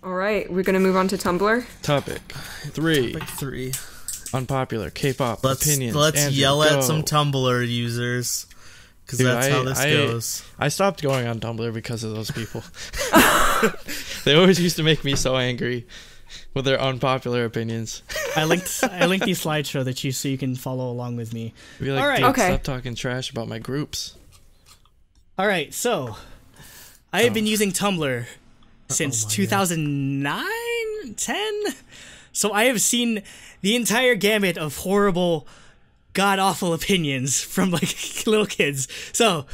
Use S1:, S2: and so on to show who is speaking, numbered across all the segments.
S1: All right, we're gonna move on to Tumblr.
S2: Topic 3.
S3: Topic 3.
S2: Unpopular K-pop opinions.
S3: Let's
S2: Andrew,
S3: yell
S2: go.
S3: at some Tumblr users, because that's how this goes.
S2: I stopped going on Tumblr because of those people. They always used to make me so angry with their unpopular opinions.
S4: I linked the slideshow that so you can follow along with me.
S2: Be like,
S4: All right.
S2: dude,
S1: Okay.
S2: stop talking trash about my groups.
S4: All right, so I have been using Tumblr since
S3: my
S4: 2009, 10. So I have seen the entire gamut of horrible, god-awful opinions from like little kids. So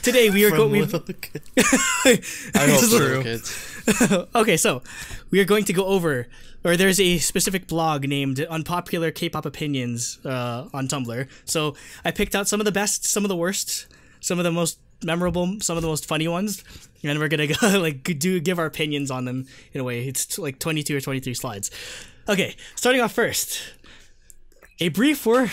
S4: today we are going.
S2: I hope so,
S3: true.
S2: kids.
S4: Okay, so we are going to go over, or there's a specific blog named Unpopular K-pop Opinions on Tumblr. So I picked out some of the best, some of the worst, some of the most memorable, some of the most funny ones, and we're gonna go, give our opinions on them in a way. It's like 22 or 23 slides. Okay, starting off first, a brief word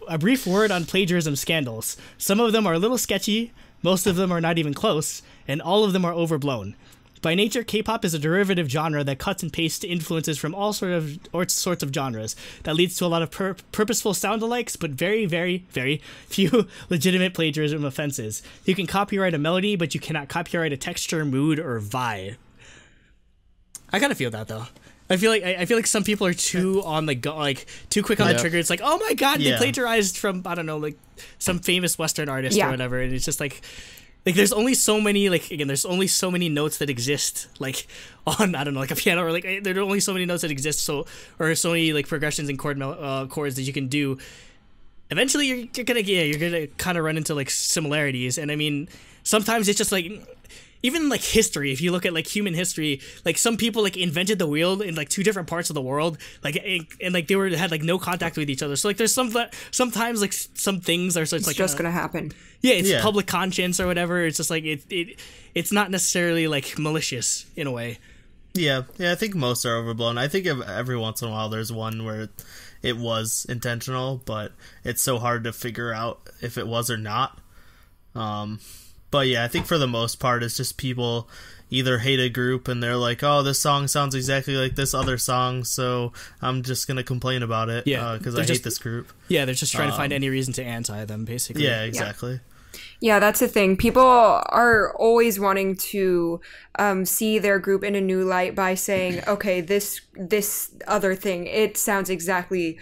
S4: on plagiarism scandals. Some of them are a little sketchy, most of them are not even close, and all of them are overblown. By nature, K-pop is a derivative genre that cuts and pastes influences from all sorts of genres. That leads to a lot of purposeful sound-alikes, but very, very, very few legitimate plagiarism offenses. You can copyright a melody, but you cannot copyright a texture, mood, or vibe. I kind of feel that, though. I feel like some people are too on too quick on the trigger. It's like, oh my god, they plagiarized from, I don't know, like some famous Western artist or whatever, and it's just like there's only so many, there's only so many notes that exist, like on, I don't know, like a piano, or like there are only so many notes that exist, or so many like progressions and chords that you can do. Eventually you're gonna kind of run into like similarities, and I mean sometimes it's just like, even like history, if you look at like human history, like some people like invented the wheel in like two different parts of the world, like and like they had like no contact with each other. So like there's sometimes like some things are so it's like
S1: just gonna happen.
S4: Yeah, it's public conscience or whatever. It's just like it's not necessarily like malicious in a way.
S3: Yeah, I think most are overblown. I think every once in a while there's one where it was intentional, but it's so hard to figure out if it was or not. But yeah, I think for the most part, it's just people either hate a group and they're like, oh, this song sounds exactly like this other song, so I'm just going to complain about it because I hate this group.
S4: Yeah, they're just trying to find any reason to anti them, basically.
S3: Yeah, exactly.
S1: Yeah, that's the thing. People are always wanting to see their group in a new light by saying, okay, this other thing, it sounds exactly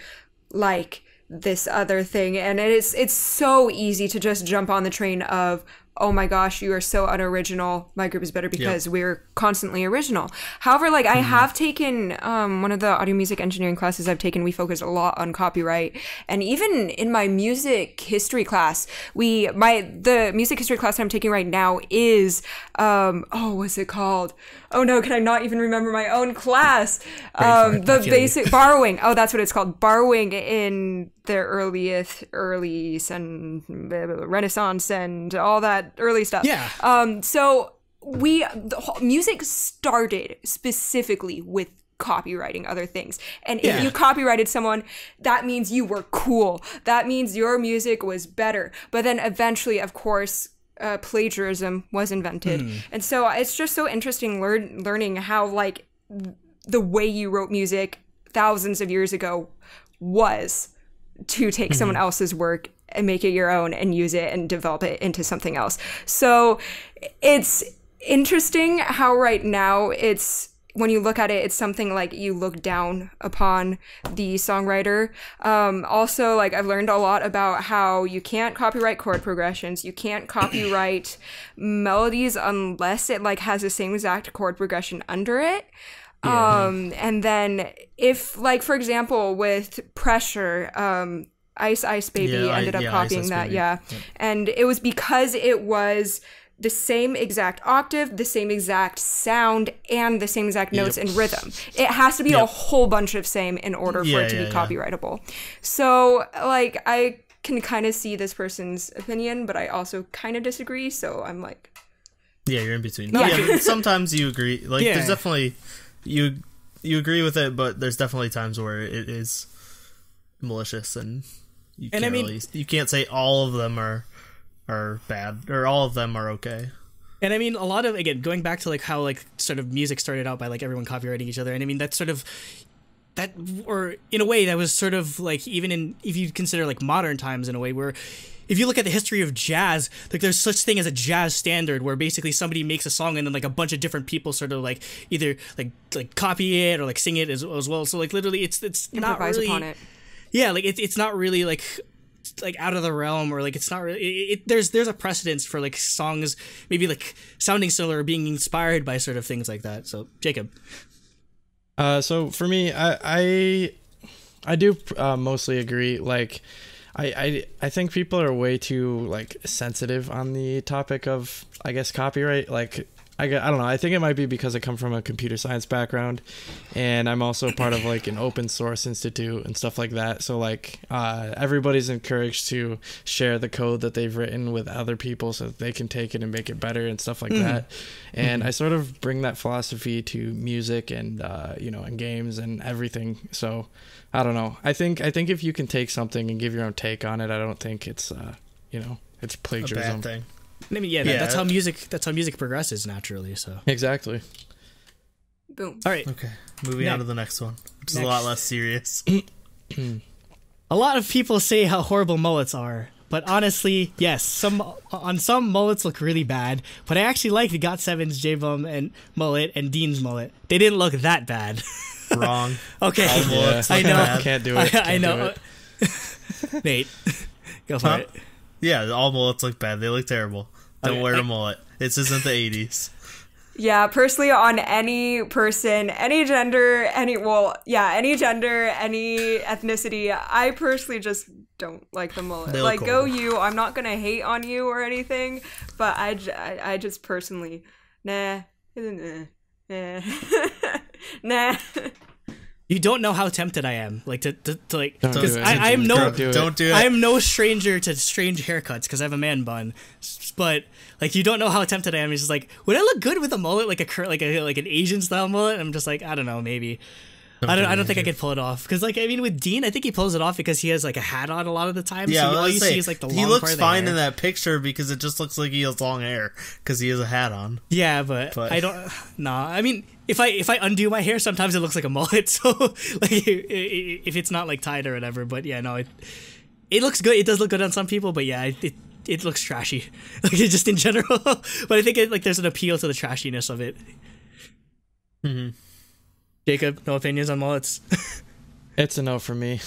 S1: like this other thing. And it's so easy to just jump on the train of, oh my gosh, you are so unoriginal. My group is better because we're constantly original. However, like I have taken one of the audio music engineering classes I've taken, we focused a lot on copyright. And even in my music history class, the music history class I'm taking right now is what's it called? Oh no, can I not even remember my own class? The basic borrowing. Oh, that's what it's called. Borrowing in the early and Renaissance and all that early stuff.
S4: Yeah.
S1: So music started specifically with copywriting other things. And if you copyrighted someone, that means you were cool. That means your music was better. But then eventually, of course, plagiarism was invented. And so it's just so interesting learning how like the way you wrote music thousands of years ago was to take someone else's work and make it your own and use it and develop it into something else. So it's interesting how right now when you look at it, it's something like you look down upon the songwriter. Also, like I've learned a lot about how you can't copyright chord progressions. You can't copyright melodies unless it like has the same exact chord progression under it. And then if like, for example, with Pressure, Ice Baby ended up copying that. Yeah. And it was because it was the same exact octave, the same exact sound, and the same exact notes and rhythm. It has to be a whole bunch of same in order for it to be copyrightable. So, like, I can kind of see this person's opinion, but I also kind of disagree, so I'm like...
S3: Yeah, you're in between. Yeah, sometimes you agree. Like, there's definitely... You agree with it, but there's definitely times where it is malicious, and you can't you can't say all of them are bad, or all of them are okay.
S4: And I mean, a lot of, again, going back to like how like sort of music started out by like everyone copywriting each other, and I mean that's sort of that, or in a way that was sort of like, even in, if you consider like modern times, in a way where if you look at the history of jazz, like there's such thing as a jazz standard where basically somebody makes a song and then like a bunch of different people sort of like either like copy it or like sing it as well. So like literally it's not
S1: Improvise
S4: really
S1: upon it.
S4: Yeah, like it's not really like out of the realm, or like it's not really there's a precedence for like songs maybe like sounding similar or being inspired by sort of things like that. So Jacob.
S2: So for me, I do mostly agree. Like I think people are way too like sensitive on the topic of, I guess, copyright. Like I don't know. I think it might be because I come from a computer science background, and I'm also part of like an open source institute and stuff like that. So like everybody's encouraged to share the code that they've written with other people so that they can take it and make it better and stuff like that. And I sort of bring that philosophy to music and and games and everything. So I don't know. I think if you can take something and give your own take on it, I don't think it's it's plagiarism.
S3: A bad thing.
S4: I mean, that's how music progresses naturally. So
S2: exactly.
S1: Boom.
S4: All right.
S3: Okay. Moving on to the next one, which is a lot less serious.
S4: A lot of people say how horrible mullets are, but honestly, yes, some mullets look really bad. But I actually like the GOT7's J-Bum and mullet and Dean's mullet. They didn't look that bad.
S3: Wrong.
S4: Okay.
S3: I know.
S2: Can't do it.
S4: I know. Nate, go for it.
S3: Yeah, all mullets look bad. They look terrible. Don't wear a mullet. This isn't the 80s.
S1: Yeah, personally, on any person, any gender, any ethnicity, I personally just don't like the mullet. Like, go you. I'm not gonna hate on you or anything, but I just personally, nah. Nah.
S4: You don't know how tempted I am, like to like,
S2: Don't do
S4: because
S2: it.
S4: don't
S3: do it.
S4: I am no stranger to strange haircuts because I have a man bun, but like you don't know how tempted I am. It's just like, would I look good with a mullet, like an Asian style mullet? I'm just like, I don't know, maybe. I don't think I could pull it off, because like, I mean, with Dean, I think he pulls it off because he has like a hat on a lot of the time.
S3: Yeah,
S4: so all you see is like the long
S3: he looks
S4: part of the
S3: fine
S4: hair.
S3: in that picture because it just looks like he has long hair because he has a hat on.
S4: Yeah, but I don't. Nah, I mean, if I undo my hair, sometimes it looks like a mullet. So like, if it's not like tied or whatever. But yeah, no, it looks good. It does look good on some people, but yeah, it looks trashy, like just in general. But I think there's an appeal to the trashiness of it.
S3: Mm-hmm.
S4: Jacob, no opinions on mullets?
S2: It's a no for me.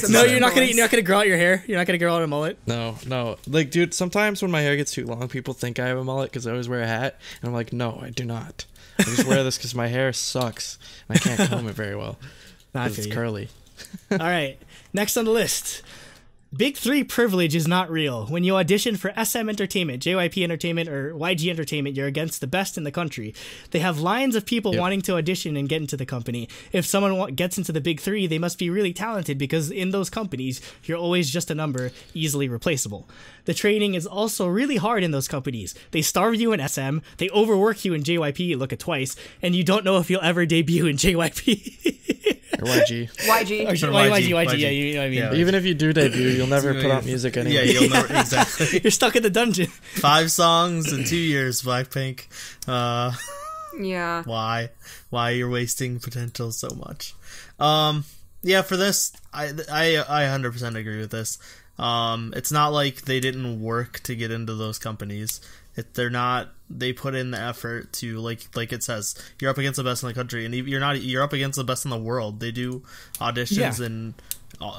S4: No, you're not gonna grow out your hair. You're not gonna grow out a mullet.
S2: No. Like, dude, sometimes when my hair gets too long, people think I have a mullet because I always wear a hat, and I'm like, no, I do not. I just wear this because my hair sucks and I can't comb it very well. It's curly.
S4: All right, next on the list. Big 3 privilege is not real. When you audition for SM Entertainment, JYP Entertainment, or YG Entertainment, you're against the best in the country. They have lines of people wanting to audition and get into the company. If someone gets into the Big 3, they must be really talented, because in those companies, you're always just a number, easily replaceable. The training is also really hard in those companies. They starve you in SM, they overwork you in JYP, look at twice, and you don't know if you'll ever debut in JYP.
S2: Or YG.
S4: YG, yeah, you know what I mean.
S2: Yeah. Even if you do debut, you'll never put out music anyway.
S3: Yeah, you'll never, exactly.
S4: You're stuck in the dungeon.
S3: 5 songs in 2 years, Blackpink.
S1: Yeah.
S3: Why you're wasting potential so much? Yeah, for this, I 100% agree with this. It's not like they didn't work to get into those companies. They put in the effort to, like it says, you're up against the best in the country, and you're up against the best in the world. They do auditions in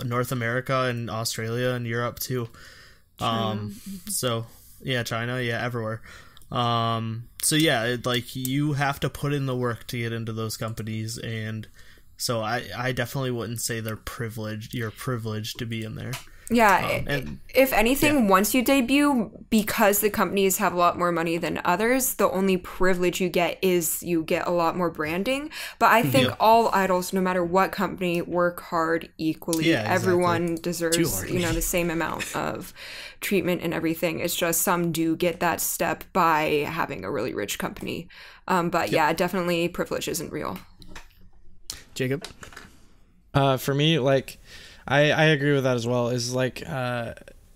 S3: North America and Australia and Europe too. So yeah, China, yeah, everywhere. So yeah, you have to put in the work to get into those companies, and so I definitely wouldn't say they're privileged. You're privileged to be in there.
S1: Yeah, if anything, once you debut, because the companies have a lot more money than others, the only privilege you get is you get a lot more branding. But I think all idols, no matter what company, work hard equally. Yeah, exactly. Everyone deserves, the same amount of treatment and everything. It's just some do get that step by having a really rich company. But yeah, definitely privilege isn't real.
S4: Jacob?
S2: For me, I agree with that as well. Is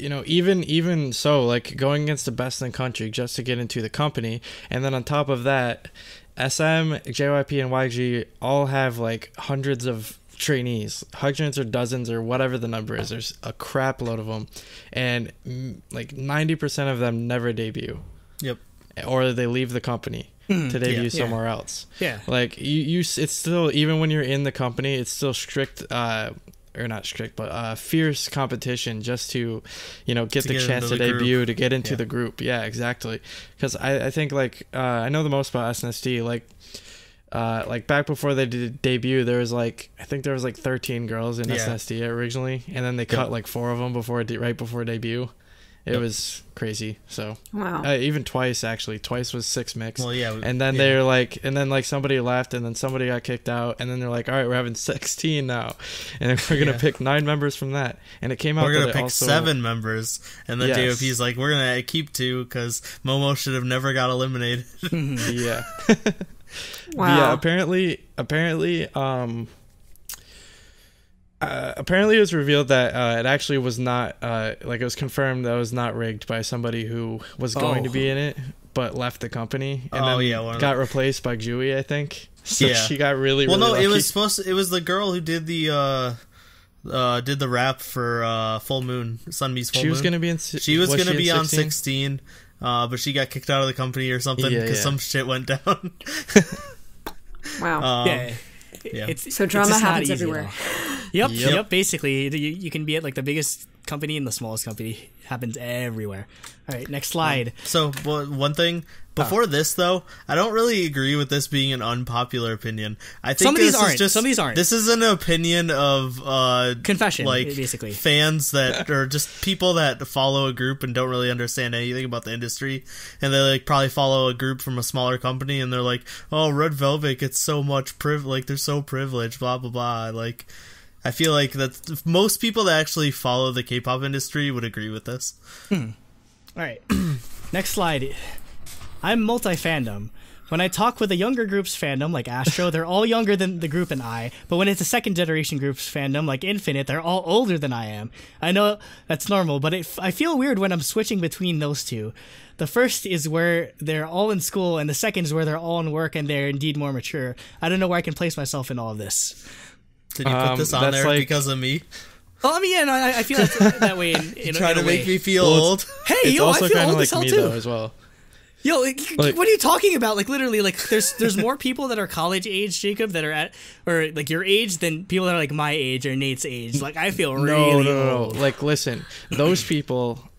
S2: you know, even so, like going against the best in the country just to get into the company, and then on top of that, SM, JYP, and YG all have like hundreds of trainees, hundreds or dozens or whatever the number is. There's a crap load of them, and like 90% of them never debut.
S3: Yep.
S2: Or they leave the company to debut somewhere else.
S4: Yeah.
S2: Like it's still, even when you're in the company, it's still strict, or not strict, but fierce competition just to, you know, get the chance to debut, group. To get into the group. Yeah, exactly. Because I think like I know the most about SNSD. Like back before they did debut, there was like, I think there was like 13 girls in SNSD originally, and then they cut like 4 of them right before debut. It was crazy. So
S1: wow.
S2: Even twice was 6 mix.
S3: Well, yeah.
S2: And then they're like, and then like somebody left, and then somebody got kicked out, and then they're like, all right, we're having 16 now, and we're gonna pick 9 members from that. And it came out.
S3: We're gonna pick 7 members, and then JYP's like, we're gonna keep 2 because Momo should have never got eliminated.
S2: Yeah.
S1: Wow.
S2: Yeah. Apparently it was revealed that it actually was not like, it was confirmed that it was not rigged by somebody who was going to be in it but left the company, and then got replaced by Jui, I think. So she got really
S3: no,
S2: lucky.
S3: it was the girl who did the rap for Full Moon, Sunmi's Full Moon. She was gonna be on 16, but she got kicked out of the company or something because some shit went down.
S1: Wow.
S4: So
S1: drama happens everywhere.
S4: Yep. Basically, you can be at like the biggest company and the smallest company. Happens everywhere. All right, next slide.
S3: So one thing before this, though, I don't really agree with this being an unpopular opinion. I think some of these aren't. This is an opinion of
S4: confession,
S3: like
S4: basically
S3: fans that or just people that follow a group and don't really understand anything about the industry, and they like probably follow a group from a smaller company, and they're like, "Oh, Red Velvet gets so much like they're so privileged, blah blah blah." Like, I feel like that most people that actually follow the K-pop industry would agree with this.
S4: All right, next slide. I'm multi-fandom. When I talk with a younger group's fandom, like Astro, they're all younger than the group and I. But when it's a second generation group's fandom, like Infinite, they're all older than I am. I know that's normal, but I feel weird when I'm switching between those two. The first is where they're all in school, and the second is where they're all in work and they're indeed more mature. I don't know where I can place myself in all of this.
S3: Did you put this on there because of me?
S4: Well, I mean, yeah, no, I feel that way. In
S3: trying to make me feel old.
S4: Hey,
S2: it's
S4: yo,
S2: also
S4: I feel
S2: kind
S4: old
S2: of
S4: as hell
S2: like me
S4: too.
S2: though, as well.
S4: Yo, like, what are you talking about? Like, literally, like, there's more people that are college age, Jacob, that are at, or like your age than people that are like my age or Nate's age. Like, I feel really old.
S2: Like, listen, those people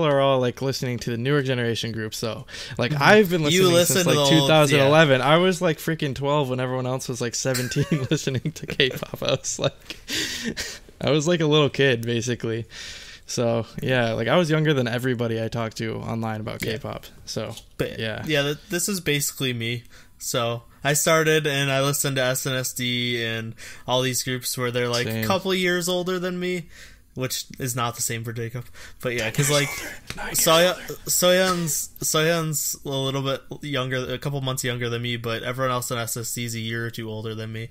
S2: are all like listening to the newer generation groups, though. Like, I've been listening since like 2011. I was like freaking 12 when everyone else was like 17 listening to K-pop. I was like a little kid, basically. So, yeah, like, I was younger than everybody I talked to online about K-pop. So,
S3: but, yeah, this is basically me. So, I started and I listened to SNSD and all these groups where they're like a couple years older than me, which is not the same for Jacob. But yeah, because like Soyeon's a little bit younger, a couple months younger than me, but everyone else in SNSD is a year or two older than me.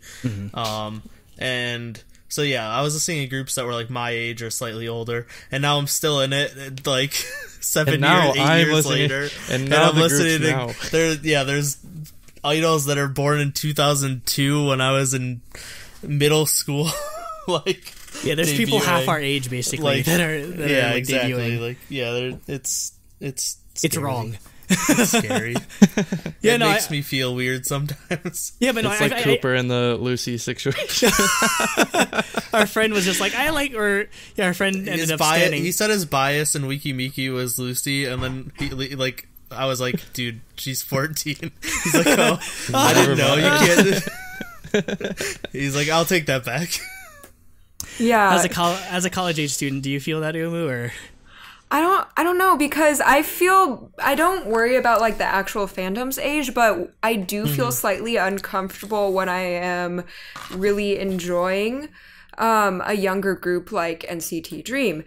S3: And so yeah, I was listening to groups that were like my age or slightly older, and now I'm still in it, like 8 years later.
S2: And now
S3: I'm listening to there's idols that are born in 2002 when I was in middle school. Like,
S4: yeah, there's
S3: debuting.
S4: People half our age basically that are like
S3: exactly.
S4: Debuting.
S3: Like, yeah, it's
S4: wrong.
S3: It's scary. It makes me feel weird sometimes.
S4: Yeah, but
S2: it's like Cooper in the Lucy situation.
S4: Our friend was just like, our friend ended up standing.
S3: He said his bias in Wiki Miki was Lucy, and then I was like, dude, she's 14. He's like, oh, I didn't know. You can't. He's like, I'll take that back.
S1: Yeah.
S4: As a college age student, do you feel that, Umu, or?
S1: I don't know, because I don't worry about like the actual fandom's age, but I do feel slightly uncomfortable when I am really enjoying a younger group like NCT Dream,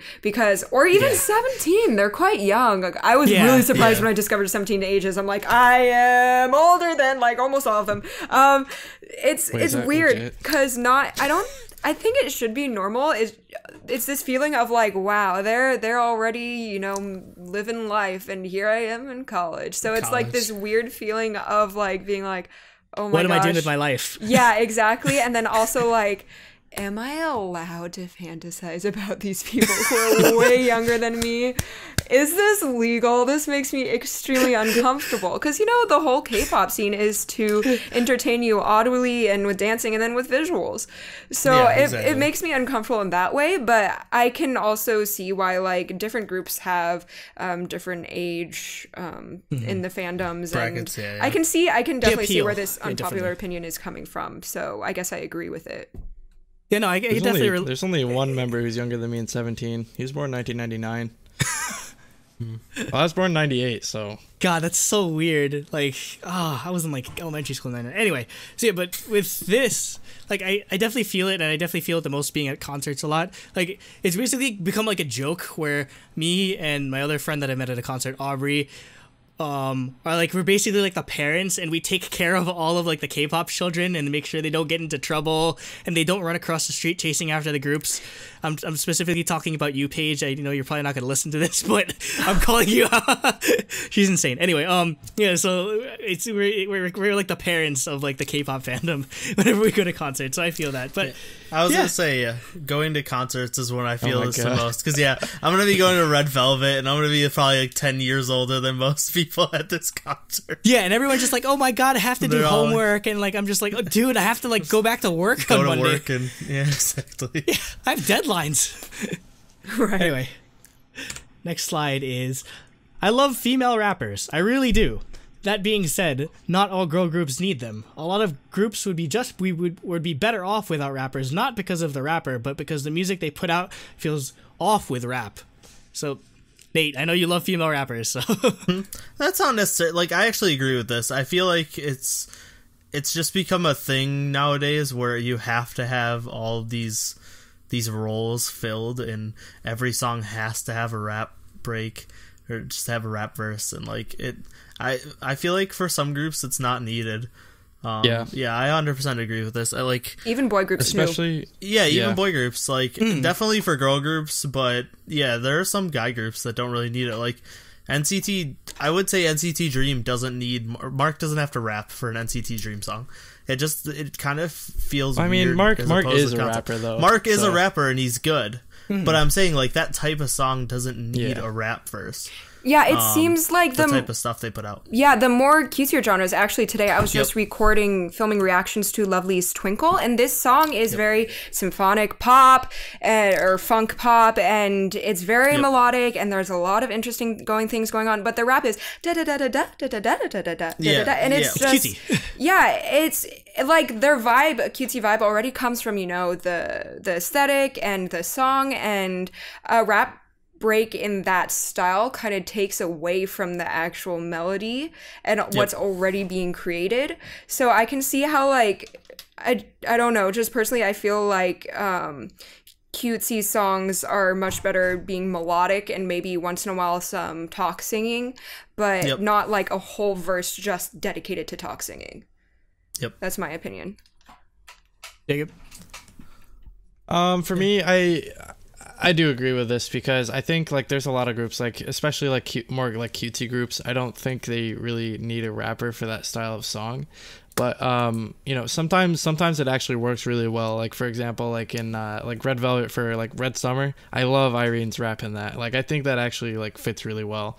S1: or even 17. They're quite young. Like, I was really surprised when I discovered 17 ages. I'm like, I am older than like almost all of them. It's weird because I think it should be normal. it's this feeling of like, wow, they're already, you know, living life, and here I am in college. So it's like this weird feeling of like being like, oh my gosh,
S4: what am I doing with my life?
S1: Yeah, exactly. And then also like, am I allowed to fantasize about these people who are way younger than me? Is this legal? This makes me extremely uncomfortable. Because, you know, the whole K-pop scene is to entertain you audibly and with dancing and then with visuals. So it makes me uncomfortable in that way. But I can also see why, like, different groups have different age in the fandoms.
S3: Brackets,
S1: and I can definitely see where this unpopular opinion is coming from. So I guess I agree with it.
S4: Yeah, no, I definitely...
S2: There's only one member who's younger than me in 17. He was born in 1999. Well, I was born in 98, so...
S4: God, that's so weird. Like, I was in, like, elementary school in 99. Anyway, so yeah, but with this, like, I definitely feel it, and I definitely feel it the most being at concerts a lot. Like, it's basically become, like, a joke where me and my other friend that I met at a concert, Aubrey... are like, we're basically like the parents, and we take care of all of like the K-pop children and make sure they don't get into trouble and they don't run across the street chasing after the groups. I'm specifically talking about you, Paige. I know you're probably not going to listen to this, but I'm calling you out. She's insane. Anyway, yeah, so we're like the parents of like the K-pop fandom whenever we go to concerts. So I feel that. But
S3: I was gonna say, going to concerts is when I feel this the most, because I'm gonna be going to Red Velvet, and I'm gonna be probably like 10 years older than most people at this concert.
S4: Yeah, and everyone's just like, "Oh my god, I have to do homework," and like I'm just like, "Oh, dude, I have to like go back to work on Monday."
S3: Work and exactly.
S4: Yeah, I have deadlines.
S1: Right.
S4: Anyway, next slide is, I love female rappers. I really do. That being said, not all girl groups need them. A lot of groups would be better off without rappers, not because of the rapper, but because the music they put out feels off with rap. So, Nate, I know you love female rappers, so...
S3: That's not necessarily... Like, I actually agree with this. I feel like it's just become a thing nowadays where you have to have all these roles filled, and every song has to have a rap break, or just have a rap verse, and like it... I feel like for some groups it's not needed. I 100% agree with this. I like
S1: even boy groups,
S2: especially
S1: too.
S3: Even boy groups, like definitely for girl groups, but yeah, there are some guy groups that don't really need it. Like NCT, I would say NCT Dream doesn't need... Mark doesn't have to rap for an NCT Dream song. It kind of feels weird.
S2: I mean, Mark is a rapper, though.
S3: Mark is a rapper, and he's good. But I'm saying, like, that type of song doesn't need a rap verse.
S1: Yeah, it seems like
S3: the type of stuff they put out.
S1: Yeah, the more cutesier genres. Actually, today I was just filming reactions to Lovely's Twinkle, and this song is very symphonic pop or funk pop, and it's very melodic, and there's a lot of interesting things going on. But the rap is da da da da da da da da da da da da, and it's just it's like their vibe, cutesy vibe, already comes from, you know, the aesthetic and the song, and rap break in that style kind of takes away from the actual melody and what's already being created. So I can see how, like, I don't know, just personally I feel like cutesy songs are much better being melodic and maybe once in a while some talk singing, but not like a whole verse just dedicated to talk singing. That's my opinion.
S4: Jacob?
S2: For me, I do agree with this, because I think like there's a lot of groups, like especially like more like cutesy groups, I don't think they really need a rapper for that style of song. But you know, sometimes it actually works really well. Like for example, like in like Red Velvet for like Red Summer, I love Irene's rap in that. Like I think that actually like fits really well.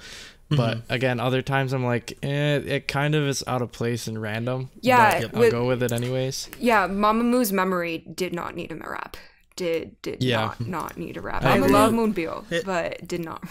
S2: But again, other times I'm like, it kind of is out of place and random.
S1: Yeah,
S2: but I'll go with it anyways.
S1: Yeah, Mamamoo's Memory did not need him a rap. Did not need a rap. I love Moonbyul, but did not.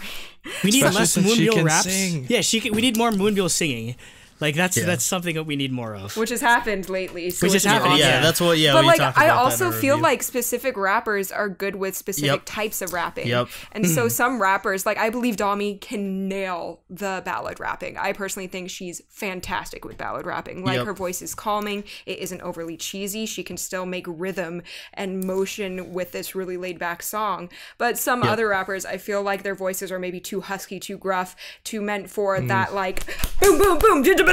S4: We need less Moonbyul raps.
S2: Sing.
S4: Yeah, we need more Moonbyul singing. Like that's something that we need more of.
S1: Which has happened lately. So
S4: which has happened.
S3: Yeah, that's what. Yeah,
S1: but
S3: we
S1: like
S3: talked
S1: I
S3: about
S1: also
S3: that in
S1: feel
S3: review.
S1: like specific rappers are good with specific types of rapping. And so some rappers, like I believe Dami can nail the ballad rapping. I personally think she's fantastic with ballad rapping. Like her voice is calming. It isn't overly cheesy. She can still make rhythm and motion with this really laid back song. But some other rappers, I feel like their voices are maybe too husky, too gruff, too meant for that like boom boom boom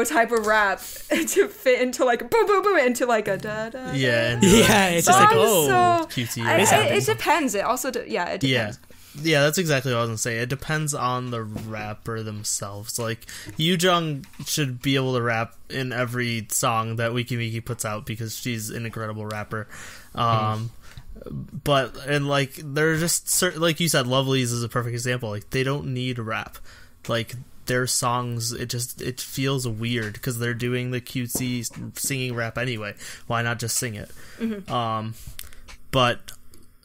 S1: type of rap to fit into like boom boom boom into like a da da.
S3: Yeah,
S4: it's just like
S3: cutesy.
S1: It depends. It also it depends.
S3: Yeah, that's exactly what I was gonna say. It depends on the rapper themselves. Like, Yoojung should be able to rap in every song that Wiki Wiki puts out because she's an incredible rapper. But, and like, they're just certain, like you said, Lovelyz is a perfect example. Like, they don't need rap. Like, their songs, it feels weird because they're doing the cutesy singing rap anyway. Why not just sing it? But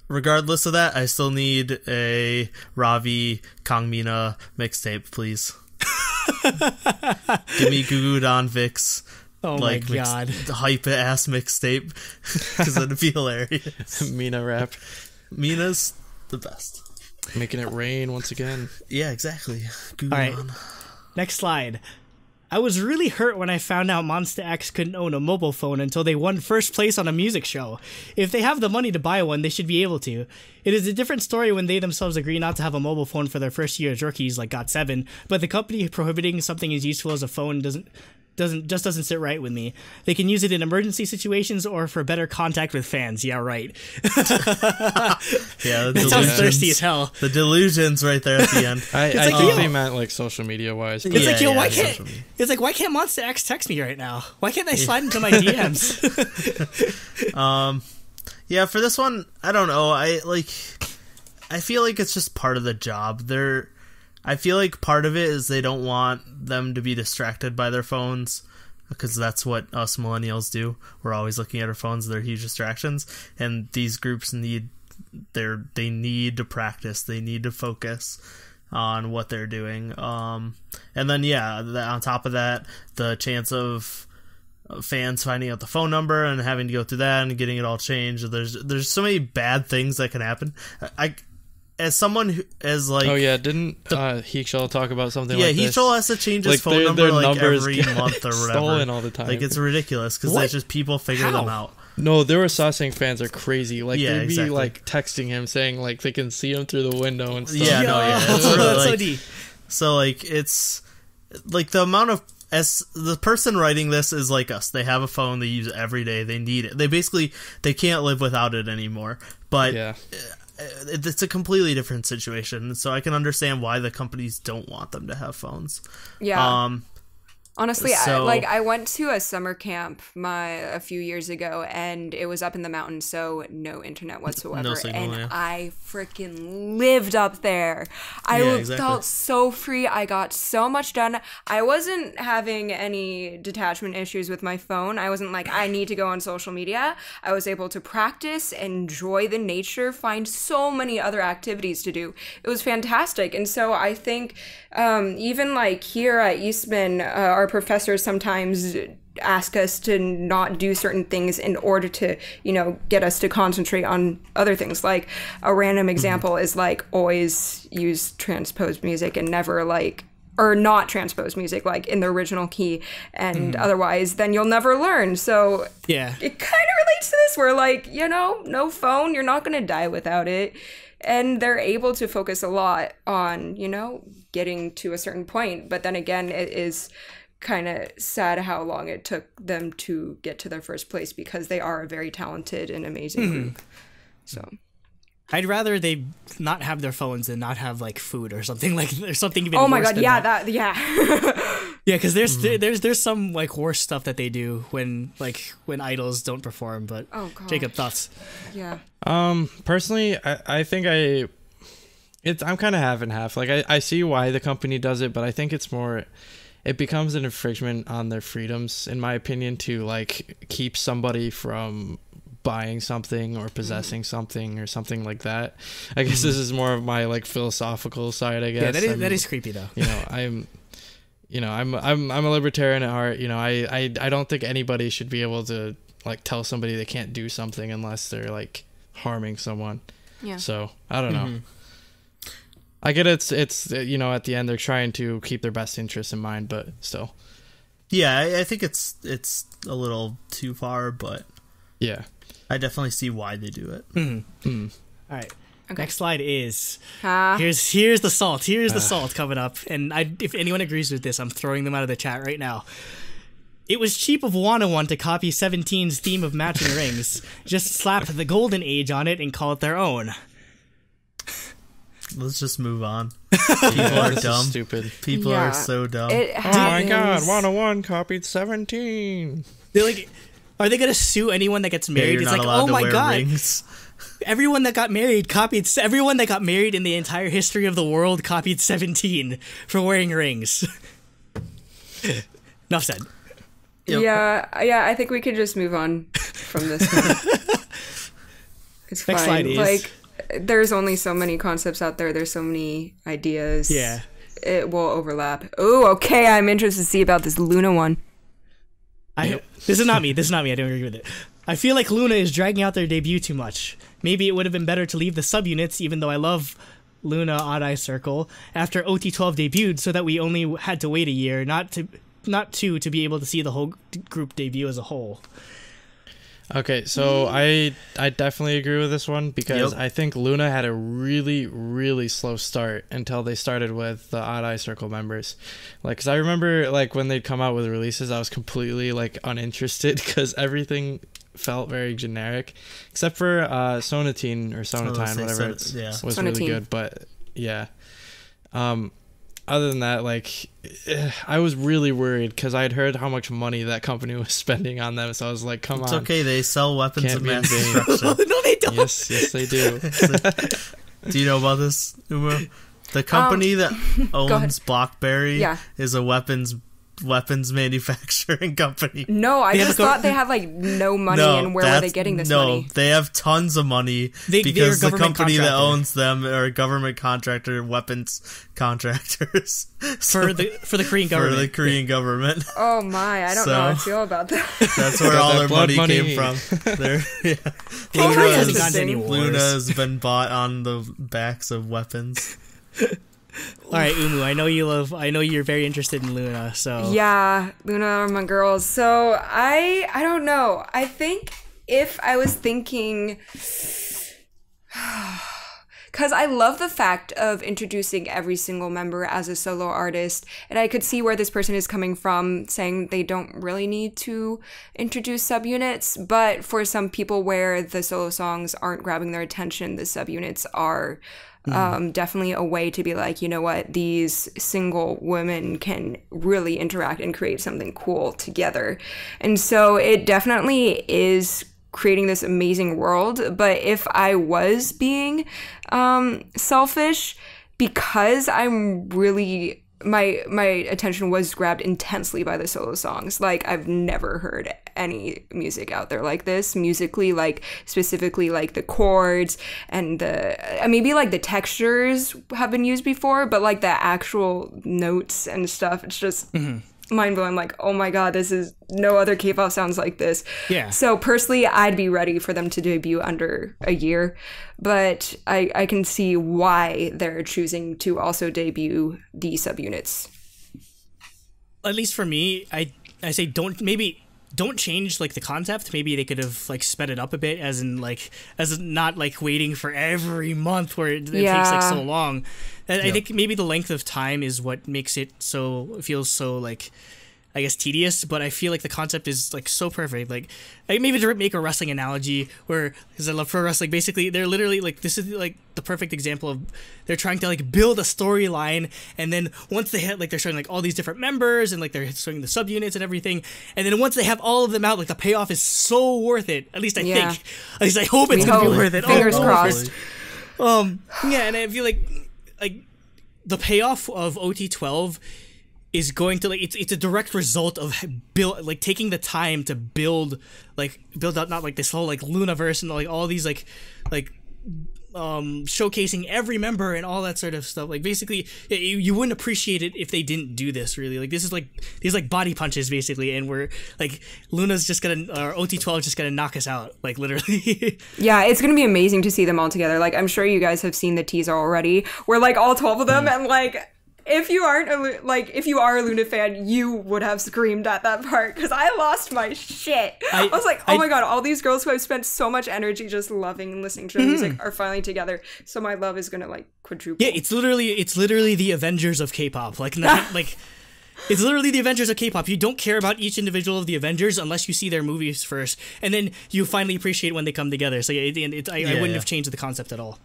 S3: regardless of that, I still need a Ravi Kangmina mixtape, please. Give me Goo Goo Don Vix.
S4: Oh my god.
S3: Hype ass mixtape. Because it'd be hilarious.
S2: Mina rap.
S3: Mina's the best.
S2: Making it rain once again.
S3: Yeah, exactly. Goo
S4: All right.
S3: Don.
S4: Next slide. I was really hurt when I found out Monsta X couldn't own a mobile phone until they won first place on a music show. If they have the money to buy one, they should be able to. It is a different story when they themselves agree not to have a mobile phone for their first year as rookies like GOT7, but the company prohibiting something as useful as a phone doesn't sit right with me. They can use it in emergency situations or for better contact with fans. Yeah, right.
S3: Yeah,
S4: that sounds thirsty as hell.
S3: The delusions right there at the end.
S2: I think they meant like social media wise.
S4: It's like, yo, why can't Monsta X text me right now? Why can't they slide into my DMs?
S3: Yeah, for this one, I don't know. I feel like it's just part of the job. I feel like part of it is they don't want them to be distracted by their phones, because that's what us millennials do. We're always looking at our phones. They're huge distractions, and these groups need to practice. They need to focus on what they're doing. And then on top of that, the chance of fans finding out the phone number and having to go through that and getting it all changed. There's so many bad things that can happen. As someone who, as like...
S2: Oh, yeah, didn't Heekshall talk about something like this?
S3: Yeah, Heekshall has to change his phone number like every month or whatever.
S2: Stolen all the time.
S3: Like, it's ridiculous, because it's just people figure them out.
S2: No, there were Sasang fans are crazy. Like, they'd be, like, texting him, saying, like, they can see him through the window and stuff.
S3: It's really,
S4: that's
S3: like,
S4: so deep.
S3: So, like, it's... Like, the amount of... As the person writing this is like us. They have a phone they use every day. They need it. They can't live without it anymore. But... Yeah. It's a completely different situation, so I can understand why the companies don't want them to have phones.
S1: Yeah. Honestly, I went to a summer camp a few years ago, and it was up in the mountains, so no internet whatsoever.
S3: No signal,
S1: and I freaking lived up there. I felt so free. I got so much done. I wasn't having any detachment issues with my phone. I wasn't like, I need to go on social media. I was able to practice, enjoy the nature, find so many other activities to do. It was fantastic. And so I think even like here at Eastman, our professors sometimes ask us to not do certain things in order to, get us to concentrate on other things. Like a random example is like always use transposed music and never or not transposed music, like in the original key, and otherwise then you'll never learn. So
S4: yeah,
S1: it kind of relates to this where like, no phone, you're not going to die without it. And they're able to focus a lot on, getting to a certain point. But then again, it is kind of sad how long it took them to get to their first place, because they are a very talented and amazing group. So
S4: I'd rather they not have their phones than not have like food or something, like there's something even
S1: oh my
S4: worse
S1: god,
S4: than that.
S1: Yeah,
S4: because there's some like worse stuff that they do when idols don't perform. But Jacob, thoughts?
S1: Yeah.
S2: Personally, I think I'm kind of half and half. Like I see why the company does it, but I think it's more, it becomes an infringement on their freedoms, in my opinion, to like keep somebody from buying something or possessing something or something like that. I guess this is more of my like philosophical side, I guess.
S4: Yeah, that is creepy though.
S2: I'm a libertarian at heart. I don't think anybody should be able to like tell somebody they can't do something unless they're like harming someone. Yeah. So I don't know. I get it's at the end they're trying to keep their best interests in mind, but still.
S3: Yeah, I think it's a little too far, but
S2: yeah,
S3: I definitely see why they do it.
S4: All right.
S1: Okay.
S4: Next slide is here's the salt. Here's the salt coming up. And if anyone agrees with this, I'm throwing them out of the chat right now. It was cheap of Wanna to copy 17's theme of matching rings. Just slap the golden age on it and call it their own.
S3: Let's just move on. People are dumb.
S2: Stupid.
S3: People are so dumb.
S2: Oh my god, 101 copied 17.
S4: They're like, are they gonna sue anyone that gets married? It's like, oh my god. Rings. Everyone that got married in the entire history of the world copied 17 for wearing rings. Enough said.
S1: Yep. Yeah, I think we could just move on from this one. It's
S4: Next
S1: fine.
S4: slide is...
S1: Like, there's only so many concepts out there. There's so many ideas.
S4: Yeah.
S1: It will overlap. Oh, okay. I'm interested to see about this Luna one.
S4: This is not me. I don't agree with it. I feel like Luna is dragging out their debut too much. Maybe it would have been better to leave the subunits, even though I love Luna Odd Eye Circle, after OT12 debuted, so that we only had to wait a year, not two, to be able to see the whole group debut as a whole.
S2: Okay, so I definitely agree with this one because I think Luna had a really, really slow start until they started with the Odd Eye Circle members. Like, cause I remember like when they'd come out with releases, I was completely like uninterested because everything felt very generic, except for Sonatine or Sonatine, whatever was really good. But yeah, other than that, like, I was really worried because I'd heard how much money that company was spending on them. So I was like, come on.
S3: It's okay. They sell weapons of mass destruction.
S4: No, they don't.
S2: Yes, they do.
S3: Do you know about this, Uma? The company that owns BlackBerry is a weapons manufacturing company.
S1: No, I just thought they had like no money, and where were they getting this money?
S3: No, they have tons of money because the company that owns them are a government contractor, weapons contractors
S4: for the Korean government.
S3: For the Korean government.
S1: Oh my, I don't know how I feel about that.
S3: That's where all their money came from. Luna's been bought on the backs of weapons.
S4: All right, Umu, I know you're very interested in Luna, so...
S1: Yeah, Luna are my girls. So, I don't know. I think if I was thinking... Because I love the fact of introducing every single member as a solo artist, and I could see where this person is coming from, saying they don't really need to introduce subunits, but for some people where the solo songs aren't grabbing their attention, the subunits are... definitely a way to be like, you know what, these single women can really interact and create something cool together. And so it definitely is creating this amazing world. But if I was being selfish, because I'm really... my attention was grabbed intensely by the solo songs. Like, I've never heard any music out there like this musically, like specifically like the chords and the maybe like the textures have been used before, but like the actual notes and stuff, it's just mind-blowing. Like, oh my god, this is no other K-pop sounds like this. Yeah. So personally, I'd be ready for them to debut under a year, but I can see why they're choosing to also debut the subunits.
S4: At least for me, I say don't change like the concept. Maybe they could have like sped it up a bit, as not like waiting for every month where it takes like so long. And I think maybe the length of time is what makes it feels so like, I guess, tedious. But I feel like the concept is like so perfect. Like maybe to make a wrestling analogy, where, because I love pro wrestling, basically they're literally like, this is like the perfect example of they're trying to like build a storyline, and then once they hit, like, they're showing like all these different members and like they're showing the subunits and everything, and then once they have all of them out, like the payoff is so worth it. At least I think. At least I hope it's gonna be worth it.
S1: Fingers crossed.
S4: Yeah, and I feel like the payoff of OT12 is going to, like, it's a direct result of taking the time to build out not like this whole like Lunaverse and like all these like showcasing every member and all that sort of stuff. Like, basically, you wouldn't appreciate it if they didn't do this, really. Like, this is like these like body punches, basically, and we're like, Luna's just gonna, or OT12 is just gonna knock us out, like, literally.
S1: Yeah, it's gonna be amazing to see them all together. Like, I'm sure you guys have seen the teaser already, where like all 12 of them and like if you aren't if you are a Luna fan, you would have screamed at that part because I lost my shit. I was like, oh my god, all these girls who I've spent so much energy just loving and listening to their music are finally together. So my love is gonna like quadruple.
S4: Yeah, it's literally the Avengers of K-pop. Like not like. It's literally the Avengers of K-pop. You don't care about each individual of the Avengers unless you see their movies first, and then you finally appreciate when they come together. So I wouldn't have changed the concept at all.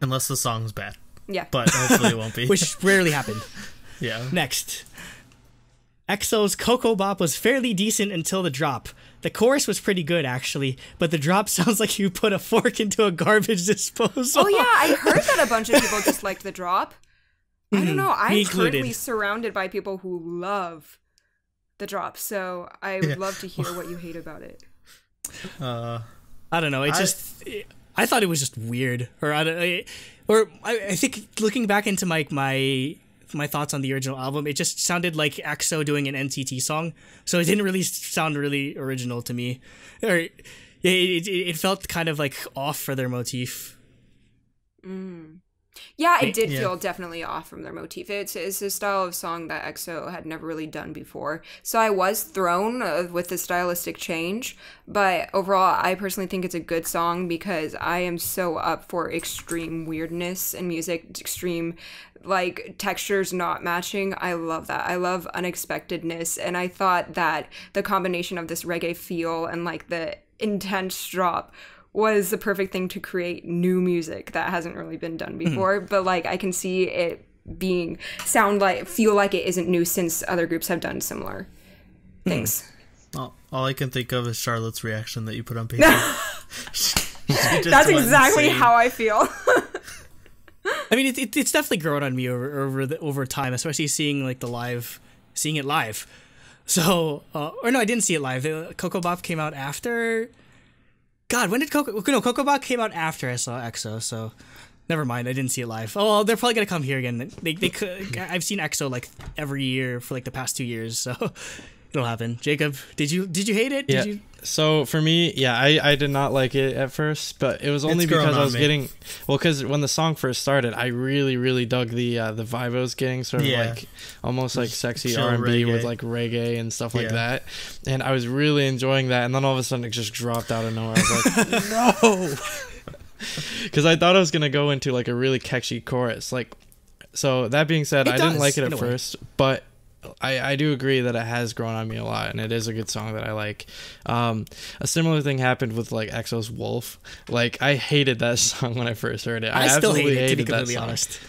S3: Unless the song's bad.
S1: Yeah.
S3: But hopefully it won't be.
S4: Which rarely happened.
S3: Yeah.
S4: Next. EXO's Coco Bop was fairly decent until the drop. The chorus was pretty good, actually, but the drop sounds like you put a fork into a garbage disposal.
S1: Oh yeah, I heard that a bunch of people disliked the drop. I don't know. I'm currently surrounded by people who love the drop, so I would love to hear what you hate about it.
S4: I don't know. I thought it was just weird, I think looking back into my thoughts on the original album, it just sounded like EXO doing an NCT song, so it didn't really sound really original to me. Or it felt kind of like off for their motif.
S1: Yeah, it did feel definitely off from their motif. It's a style of song that EXO had never really done before. So I was thrown with the stylistic change. But overall, I personally think it's a good song because I am so up for extreme weirdness in music, extreme like textures not matching. I love that. I love unexpectedness. And I thought that the combination of this reggae feel and like the intense drop was the perfect thing to create new music that hasn't really been done before. But like I can see it feel like it isn't new since other groups have done similar things.
S3: All I can think of is Charlotte's reaction that you put on Patreon.
S1: That's exactly how I feel.
S4: I mean, it's definitely grown on me over time, especially seeing it live. So, or no, I didn't see it live. Coco Bop came out after. God, when did Coco Bop came out after I saw EXO, so never mind, I didn't see it live. Oh, well, they're probably gonna come here again. They could. I've seen EXO like every year for like the past 2 years, so it'll happen. Jacob, did you hate it?
S2: Yeah. So for me, I did not like it at first, but it was only because I was because when the song first started, I really, really dug the vibe I was getting, sort of like almost like sexy R&B with like reggae and stuff like that, and I was really enjoying that, and then all of a sudden it just dropped out of nowhere. I was like, no, because I thought I was gonna go into like a really catchy chorus, like. So that being said, I didn't like it at first, but I do agree that it has grown on me a lot, and it is a good song that I like. A similar thing happened with like EXO's Wolf. Like I hated that song when I first heard it. I still
S4: hate it, to be
S2: that
S4: completely
S2: song.
S4: honest.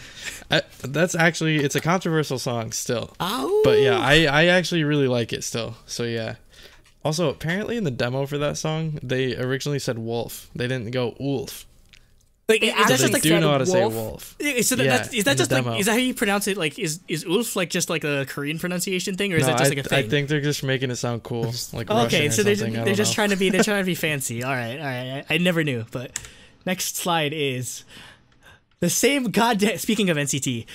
S2: That's actually, it's a controversial song still.
S4: Ow.
S2: But yeah, I actually really like it still. So yeah. Also, apparently in the demo for that song, they originally said wolf. They didn't go wolf.
S4: Like, is that just like
S2: do know how to say wolf?
S4: So is that just like, is that how you pronounce it? Like, is wolf like just like a Korean pronunciation thing, or is that just like a thing?
S2: I think they're just making it sound cool, like
S4: okay.
S2: Russian
S4: So
S2: or
S4: they're just trying to be fancy. All right. I never knew. But next slide is the same goddamn. Speaking of NCT.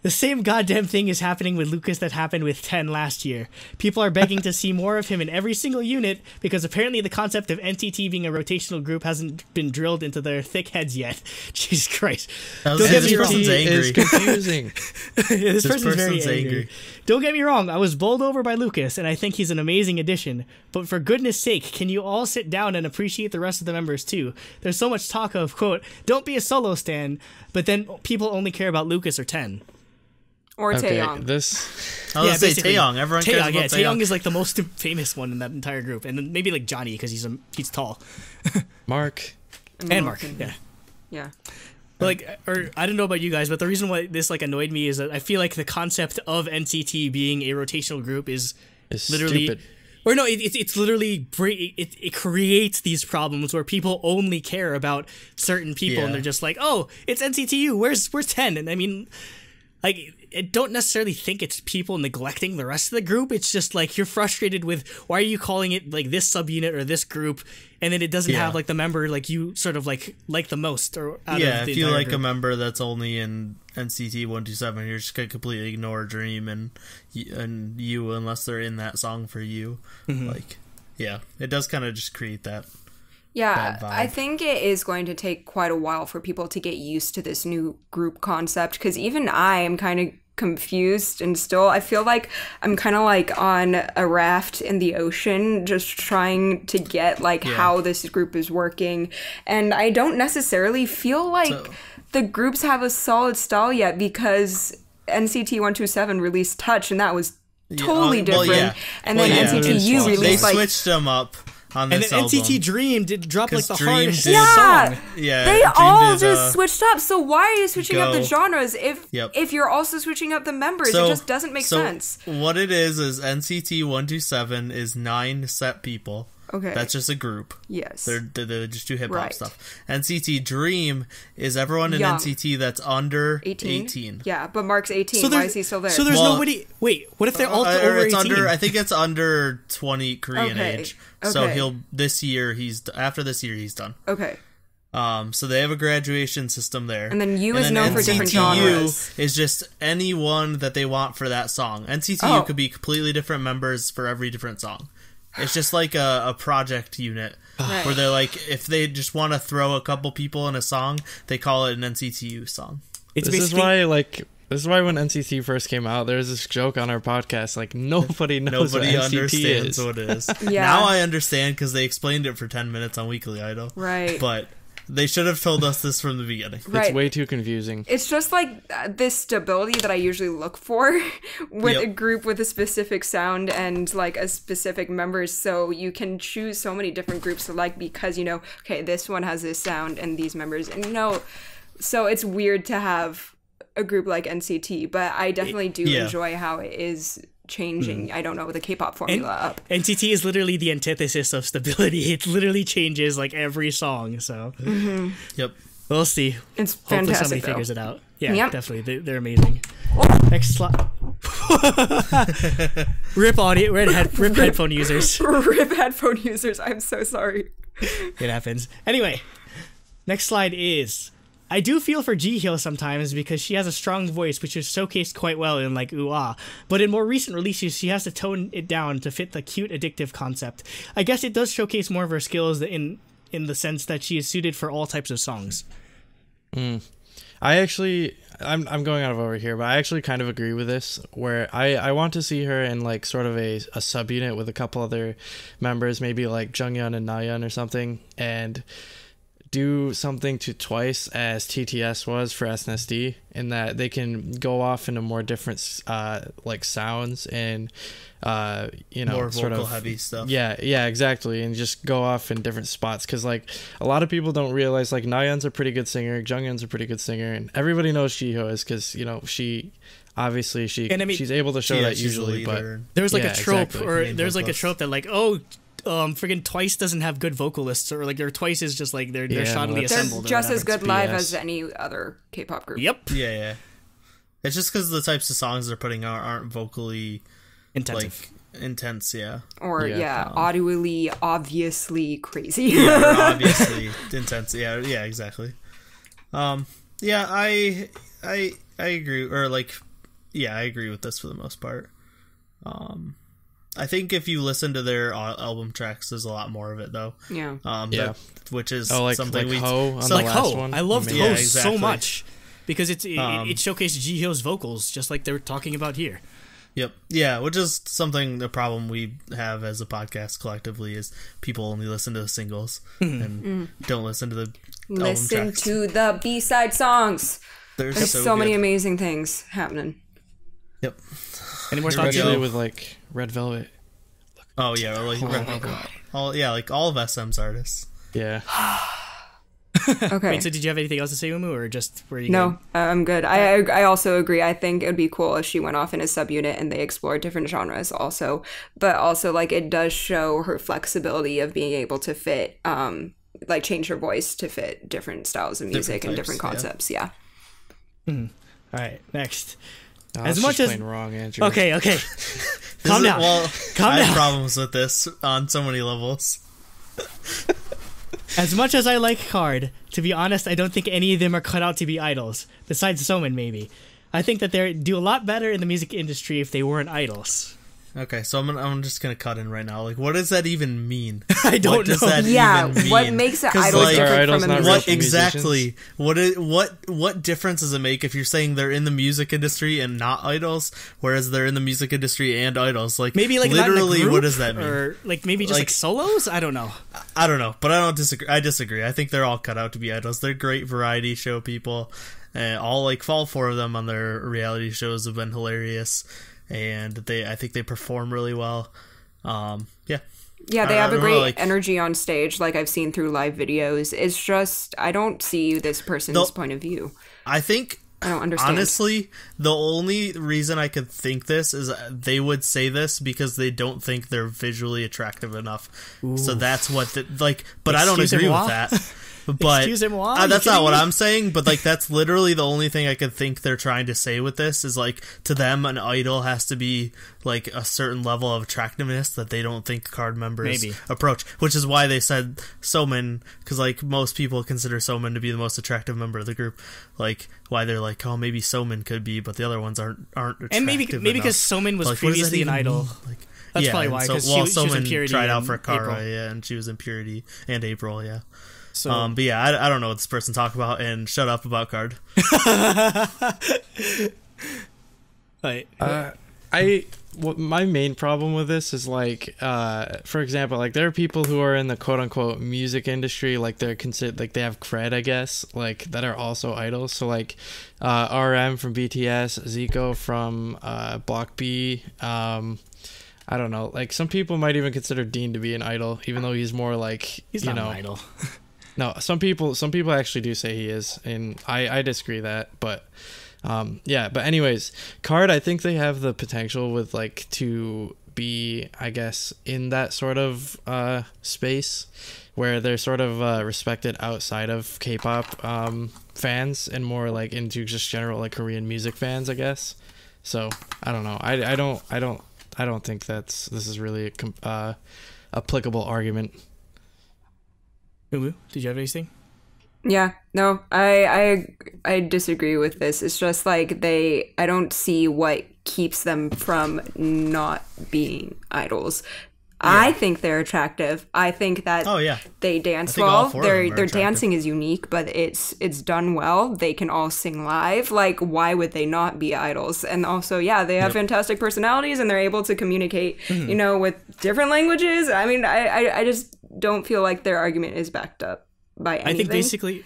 S4: The same goddamn thing is happening with Lucas that happened with 10 last year. People are begging to see more of him in every single unit because apparently the concept of NCT being a rotational group hasn't been drilled into their thick heads yet. Jesus Christ.
S3: This person's angry.
S2: Is confusing.
S4: This person's very angry. Don't get me wrong, I was bowled over by Lucas, and I think he's an amazing addition. But for goodness sake, can you all sit down and appreciate the rest of the members too? There's so much talk of, quote, don't be a solo stan, but then people only care about Lucas or 10.
S1: Or Taeyong.
S3: Say Taeyong. Everyone cares about Taeyong.
S4: Taeyong is like the most famous one in that entire group, and then maybe like Johnny because he's tall.
S2: Mark.
S4: And Mark. Yeah. Like, or I don't know about you guys, but the reason why this like annoyed me is that I feel like the concept of NCT being a rotational group is literally
S2: stupid.
S4: Or no, it's literally it creates these problems where people only care about certain people, and they're just like, oh, it's NCTU. Where's 10? And I mean, like, I don't necessarily think it's people neglecting the rest of the group. It's just like you're frustrated with why are you calling it like this subunit or this group, and then it doesn't have like the member like you sort of like the most or out of the
S3: if you like
S4: group.
S3: A member that's only in NCT 127, you're just gonna completely ignore Dream and you unless they're in that song for you. Like, yeah, it does kind of just create that.
S1: Yeah, I think it is going to take quite a while for people to get used to this new group concept, because even I am kind of confused, and still I feel like I'm kind of like on a raft in the ocean, just trying to get like how this group is working, and I don't necessarily feel like the groups have a solid style yet, because NCT 127 released Touch, and that was totally different, and then NCT U released
S3: they switched them up. On this
S4: and then
S3: album.
S4: NCT Dream did drop like the hardest song.
S3: Yeah,
S1: they
S3: Dream
S1: all
S3: did,
S1: just switched up. So why are you switching up the
S3: Go.
S1: genres if you're also switching up the members? It just doesn't make sense.
S3: What it is NCT 127 is 9 set people.
S1: Okay,
S3: that's just a group.
S1: Yes,
S3: they just do hip hop stuff. NCT Dream is everyone in NCT that's under 18.
S1: Yeah, but Mark's 18. So why is he still there?
S4: So there's nobody. Wait, what if they're all over 18?
S3: I think it's under 20 Korean age.
S1: Okay.
S3: So after this year he's done.
S1: Okay.
S3: So they have a graduation system there.
S1: And then U is known for different genres.
S3: Is just anyone that they want for that song. NCT could be completely different members for every different song. It's just like a project unit where they're like, if they just want to throw a couple people in a song, they call it an NCTU song.
S2: This is why when NCT first came out, there's this joke on our podcast, like nobody knows what NCT
S3: understands
S2: is.
S3: what it is. Now I understand because they explained it for 10 minutes on Weekly Idol.
S1: Right.
S3: But they should have told us this from the beginning.
S1: Right.
S2: It's way too confusing.
S1: It's just like this stability that I usually look for with a group with a specific sound and like a specific members. So you can choose so many different groups to like, because you know, okay, this one has this sound and these members, and so it's weird to have a group like NCT, but I definitely do enjoy how it is changing. I don't know, the K-pop formula up.
S4: NCT is literally the antithesis of stability. It literally changes like every song. So
S3: Yep,
S4: we'll see.
S1: It's
S4: hopefully
S1: fantastic.
S4: somebody
S1: though.
S4: figures it out. Yeah, definitely. They're amazing. Next slide. Rip headphone users.
S1: Rip headphone users. I'm so sorry.
S4: It happens. Anyway, next slide is. I do feel for Jihyo sometimes because she has a strong voice, which is showcased quite well in like Ooh Ah, but in more recent releases she has to tone it down to fit the cute addictive concept. I guess it does showcase more of her skills in the sense that she is suited for all types of songs.
S2: I'm going out of order here, but I actually kind of agree with this, where I want to see her in like sort of a subunit with a couple other members, maybe like Junghyun and Nayeon or something, and do something to Twice as TTS was for SNSD, in that they can go off into more different like sounds and
S3: more
S2: sort
S3: vocal
S2: of
S3: heavy stuff.
S2: Yeah, exactly, and just go off in different spots, because like a lot of people don't realize like Nayeon's a pretty good singer, Junghyun's a pretty good singer, and everybody knows Jihyo is because she obviously she's able to show that usually, but
S4: there's like a trope there's like a trope that like friggin' Twice doesn't have good vocalists, or like their Twice is just like they're shoddily assembled.
S1: They're just as good live as any other K-pop group.
S4: Yep.
S3: Yeah. It's just because the types of songs they're putting out aren't vocally
S4: intensive.
S3: Like, intense,
S1: or audibly obviously crazy.
S3: Yeah, or obviously intense. Yeah, exactly. I agree, or like, I agree with this for the most part. I think if you listen to their album tracks, the's a lot more of it though.
S1: Yeah.
S3: Which is
S2: like
S3: something
S2: Ho on the last one.
S4: I loved Ho
S3: exactly.
S4: so much because it showcased Jihyo's vocals, just like they're talking about here.
S3: Yep. Yeah, which is the problem we have as a podcast collectively is people only listen to the singles and don't listen to the album tracks.
S1: Listen to the B-side songs. There's so many amazing things happening.
S3: Yep.
S4: Any more thoughts
S2: with like Red Velvet?
S3: Oh yeah, like Red Velvet. Like all of SM's artists.
S2: Yeah.
S1: Okay.
S4: Wait, so did you have anything else to say, Umu, or just were you?
S1: No, I'm good. I also agree. I think it would be cool if she went off in a subunit and they explored different genres also. But also, like, it does show her flexibility of being able to fit, like, change her voice to fit different styles of music and different concepts. Yeah.
S4: All right, next.
S2: No,
S4: as much as
S2: wrong, Andrew.
S4: Okay. Calm down.
S3: I have problems with this on so many levels.
S4: As much as I like Card, to be honest, I don't think any of them are cut out to be idols. Besides Somin, maybe. I think that they do a lot better in the music industry if they weren't idols.
S3: Okay, so I'm just gonna cut in right now. Like, what does that even mean?
S4: I don't
S3: what does
S4: know.
S3: that
S1: Yeah,
S3: even mean?
S1: what makes an idol
S3: like,
S1: different
S2: idol's
S1: from a
S2: not
S1: musician?
S3: What exactly? What difference does it make if you're saying they're in the music industry and not idols, whereas they're in the music industry and idols? Like,
S4: Maybe like
S3: literally,
S4: not in a group,
S3: what does that mean?
S4: or like maybe just like solos? I don't know.
S3: I don't know, but I don't disagree. I disagree. I think they're all cut out to be idols. They're great variety show people. All all 4 of them on their reality shows have been hilarious, and I think they perform really well. Yeah,
S1: they have a great energy on stage, like I've seen through live videos. It's just I don't see this person's point of view.
S3: I don't understand. Honestly, the only reason I could think this is they would say this because they don't think they're visually attractive enough. Ooh. So that's what but I don't agree with that. But that's not what I'm saying, but like that's literally the only thing I could think they're trying to say with this is like to them an idol has to be like a certain level of attractiveness that they don't think card members approach, which is why they said Somin, because like most people consider Somin to be the most attractive member of the group, like why they're like, oh, maybe Somin could be, but the other ones aren't attractive
S4: and maybe because Somin was previously an idol.
S3: Like,
S4: that's probably why, because she was in Purity
S3: tried out for
S4: Kara,
S3: and she was in Purity and April,
S4: So,
S3: but yeah, I don't know what this person talk about, and shut up about card.
S2: My main problem with this is like, for example, like there are people who are in the quote unquote music industry, like they're considered like they have cred, I guess, like that are also idols. So like, RM from BTS, Zico from Block B. I don't know. Like some people might even consider Dean to be an idol, even though he's more like
S4: he's not an idol.
S2: No, some people actually do say he is, and I disagree that, but but anyways, card, I think they have the potential with like to be, I guess, in that sort of space where they're sort of respected outside of K-pop fans and more like into just general like Korean music fans, I guess. So I don't know. I don't think this is really a applicable argument.
S4: Umu, did you have anything?
S1: Yeah, no, I disagree with this. It's just like I don't see what keeps them from not being idols. Yeah. I think they're attractive. I think that they dance well. Their dancing is unique, but it's done well. They can all sing live. Like, why would they not be idols? And also, they have fantastic personalities, and they're able to communicate, with different languages. I mean, I just don't feel like their argument is backed up by anything.
S4: I think basically,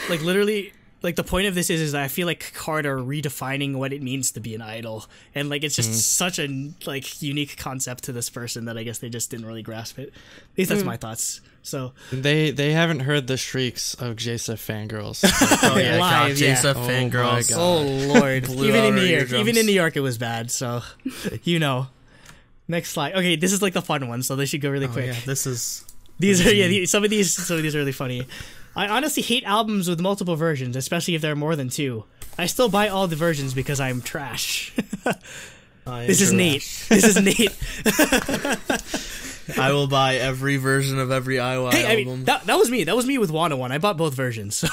S4: like literally, like the point of this is that I feel like card are redefining what it means to be an idol, and like it's just such a like unique concept to this person that I guess they just didn't really grasp it. At least that's my thoughts. So
S2: they haven't heard the shrieks of JSF fangirls.
S4: Live,
S3: JSF fangirls.
S4: Oh lord! Even in New York, it was bad. So Next slide. Okay, this is like the fun one, so they should go really quick.
S3: Yeah,
S4: some of these are really funny. I honestly hate albums with multiple versions, especially if there are more than 2. I still buy all the versions because I'm trash. This is Nate.
S3: I will buy every version of every IY album.
S4: I mean, that was me. That was me with Wanna One. I bought both versions. So.